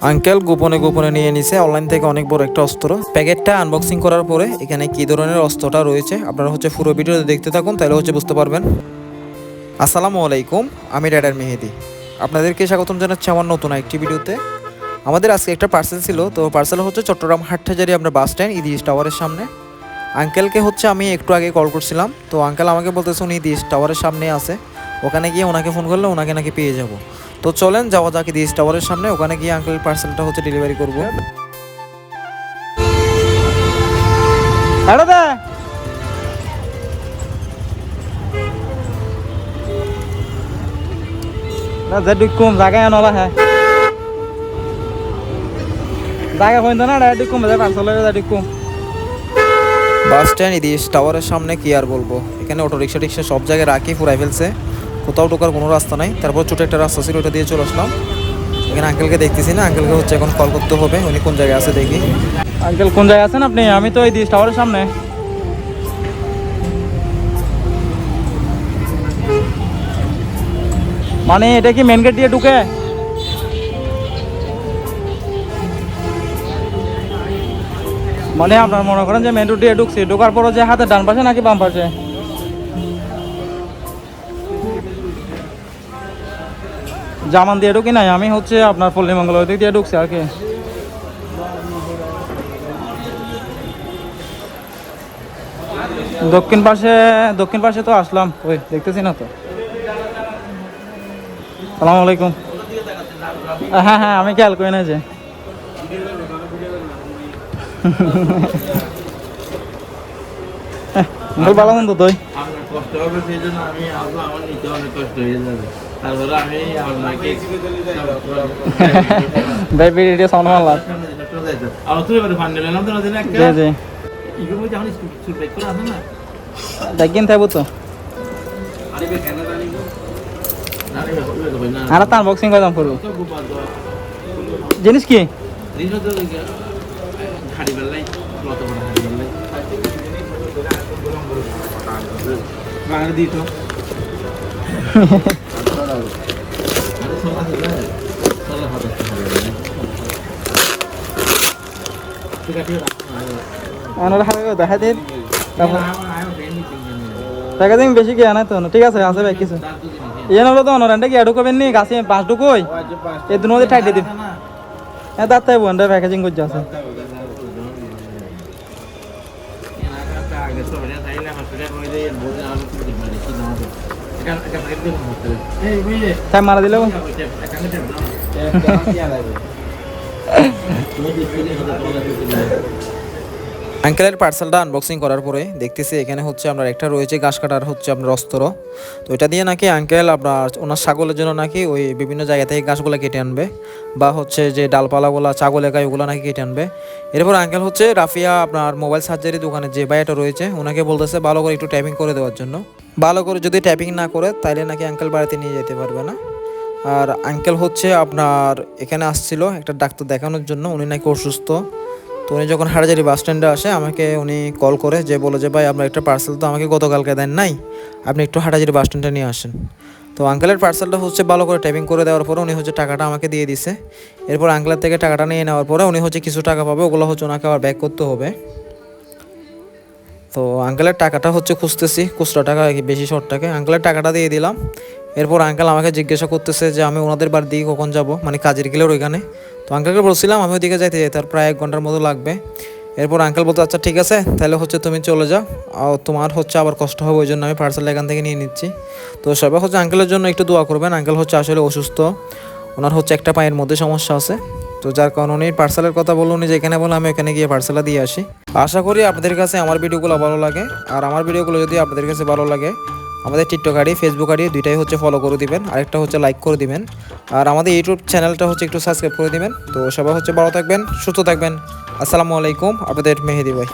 Uncle গোপনে গোপনে নিয়ে নিছে অনলাইন থেকে অনেক বড় একটা অস্ত্র। প্যাকেটটা আনবক্সিং করার পরে এখানে কি ধরনের অস্ত্রটা রয়েছে আপনারা হচ্ছে পুরো ভিডিওতে দেখতে থাকুন, তাহলে হচ্ছে বুঝতে পারবেন। আসসালামু আলাইকুম, আমি রাইডার মেহেদি। আপনাদেরকে স্বাগতম জানাচ্ছি আমার নতুন একটি ভিডিওতে। আমাদের আজকে একটা পার্সেল ছিল, তো পার্সেল হচ্ছে চট্টগ্রাম হাটহাজারী আপনার বাস স্ট্যান্ড ইদিস টাওয়ারের সামনে। আঙ্কেলকে হচ্ছে আমি একটু আগে কল করছিলাম, তো আঙ্কেল আমাকে বলতেছে উনি ইদিস টাওয়ারের সামনে আছে, ওখানে গিয়ে ওনাকে ফোন করলে ওনাকে নাকি পেয়ে যাব। তো চলেন যাওয়া যাক ইদিস টাওয়ারের সামনে, ওখানে গিয়ে আঙ্কেল পার্সেলটা হচ্ছে ডেলিভারি করবো। Dukum zaga yang nolak ya. Zaga poin tanah ada dukum, ada parcel ada dukum. Bus stand ইদিস টাওয়ারের সামনে কি আর বলবো, এখানে অটো রিক্সা টিক্সা সব জায়গায় রাখি ফুরাই ফেলছে, কোথাও ঢোকার কোনো রাস্তা নাই। তারপর ছোটো একটা রাস্তা ছিল, ওটা দিয়ে চলে আসলাম। এখানে আঙ্কেলকে দেখতেছি না, আঙ্কেলকে হচ্ছে এখন কল করতে হবে, উনি কোন জায়গায় আছে দেখি। আঙ্কেল কোন জায়গায় আছেন আপনি? আমি তো ইদিস টাওয়ারের সামনে। মানে এটা কি মেন গেট দিয়ে ঢুকে? মানে আপনার মনে করেন যে মেন রোড দিয়ে ঢুকছি, ঢোকার পরও যে হাতে ডান পাশে নাকি বাম পাশে? জামান দিয়ে ঢুকি নাই, আমি হচ্ছে আপনার পল্লীমঙ্গল ওই দিক দিয়ে ঢুকছি আর কি। দক্ষিণ পাশে তো আসলাম, ওই দেখতেছি না তো। সালামু আলাইকুম। হ্যাঁ হ্যাঁ, আমি খেয়াল করি না যে ভালো মন্দ তুই কষ্ট হবে, সেই জন্য আমি আসবো, আমার নিতে অনেক কষ্ট হয়ে যাবে। তারপরে আমি আপনাকে দেখেন থাকবো তো আর তার বক্সিং করতাম করবো জিনিস কি হাড়ি বেলাই কত বড় হাড়ি বেলাই বাঙালি দিত দেখা দিন প্যাকেজিং বেশি কি আনাই তো না, ঠিক আছে আছে ভাই কিছু ইয়ে নলো তো অনরানটা কি এডু করবেন নি গাছে 5 ঢুকই এই দুনো দিয়ে ঠাইতে দিন। হ্যাঁ দাঁত তাই বন্ধ প্যাকেজিং করছে আছে। তাই মারা দিল আঙ্কেলের পার্সেলটা আনবক্সিং করার পরে দেখতেছি এখানে হচ্ছে আপনার একটা রয়েছে ঘাস কাটার হচ্ছে আপনার অস্ত্র। তো এটা দিয়ে নাকি আঙ্কেল আপনার ওনার ছাগলের জন্য নাকি ওই বিভিন্ন জায়গা থেকে ঘাসগুলো কেটে আনবে, বা হচ্ছে যে ডালপালাগুলো ছাগলে গায়ে ওগুলো নাকি কেটে আনবে। এরপর আঙ্কেল হচ্ছে রাফিয়া আপনার মোবাইল সার্জারি দোকানে যে ভাইয়াটা রয়েছে ওনাকে বলতেছে ভালো করে একটু ট্যাপিং করে দেওয়ার জন্য। ভালো করে যদি ট্যাপিং না করে তাইলে নাকি আঙ্কেল বাড়িতে নিয়ে যেতে পারবে না। আর আঙ্কেল হচ্ছে আপনার এখানে আসছিল একটা ডাক্তার দেখানোর জন্য, উনি নাকি অসুস্থ। তো উনি যখন হাটহাজারী বাস স্ট্যান্ডে আসে আমাকে উনি কল করে যে বলে যে ভাই আপনার একটা পার্সেল তো আমাকে গতকালকে দেন নাই, আপনি একটু হাটহাজারী বাস স্ট্যান্ডে নিয়ে আসেন। তো আঙ্কেলের পার্সেলটা হচ্ছে ভালো করে ট্যাপিং করে দেওয়ার পরে উনি হচ্ছে টাকাটা আমাকে দিয়ে দিছে। এরপর আঙ্কেলের থেকে টাকাটা নিয়ে নেওয়ার পরে উনি হচ্ছে কিছু টাকা পাবে, ওগুলো হচ্ছে ওনাকে আবার ব্যাক করতে হবে। তো আঙ্কেলের টাকাটা হচ্ছে খুঁজতেছি, খুচরা টাকা বেশি শর্ট টাকা, আঙ্কেলের টাকাটা দিয়ে দিলাম। এরপর আঙ্কেল আমাকে জিজ্ঞাসা করতেছে যে আমি ওনাদের বাড়ির দিকে কখন যাব, মানে কাজের গেলেও ওইখানে। তো আঙ্কেলকে বলছিলাম আমি ওইদিকে যাইতে আর প্রায় 1 ঘন্টার মতো লাগবে। এরপর আঙ্কেল বলতে আচ্ছা ঠিক আছে তাহলে হচ্ছে তুমি চলে যাও, আর তোমার হচ্ছে আবার কষ্ট হবে, ওই জন্য আমি পার্সেলটা এখান থেকে নিয়ে নিচ্ছি। তো সবাই হচ্ছে আঙ্কেলের জন্য একটু দোয়া করবেন, আঙ্কেল হচ্ছে আসলে অসুস্থ, ওনার হচ্ছে একটা পায়ের মধ্যে সমস্যা আছে। তো যার কারণে উনি পার্সেলের কথা বললো, উনি যেখানে বলে আমি ওখানে গিয়ে পার্সেলটা দিয়ে আসি। আশা করি আপনাদের কাছে আমার ভিডিওগুলো ভালো লাগে, আর আমার ভিডিওগুলো যদি আপনাদের কাছে ভালো লাগে আমাদের টিকটক আইডি ফেসবুক আইডি দুইটাই হচ্ছে ফলো করে দিবেন, আরেকটা হচ্ছে লাইক করে দিবেন, আর আমাদের ইউটিউব চ্যানেলটা হচ্ছে একটু সাবস্ক্রাইব করে দিবেন। তো সবাই হচ্ছে ভালো থাকবেন, সুস্থ থাকবেন। আসসালামু আলাইকুম, আপনাদের মেহেদি ভাই।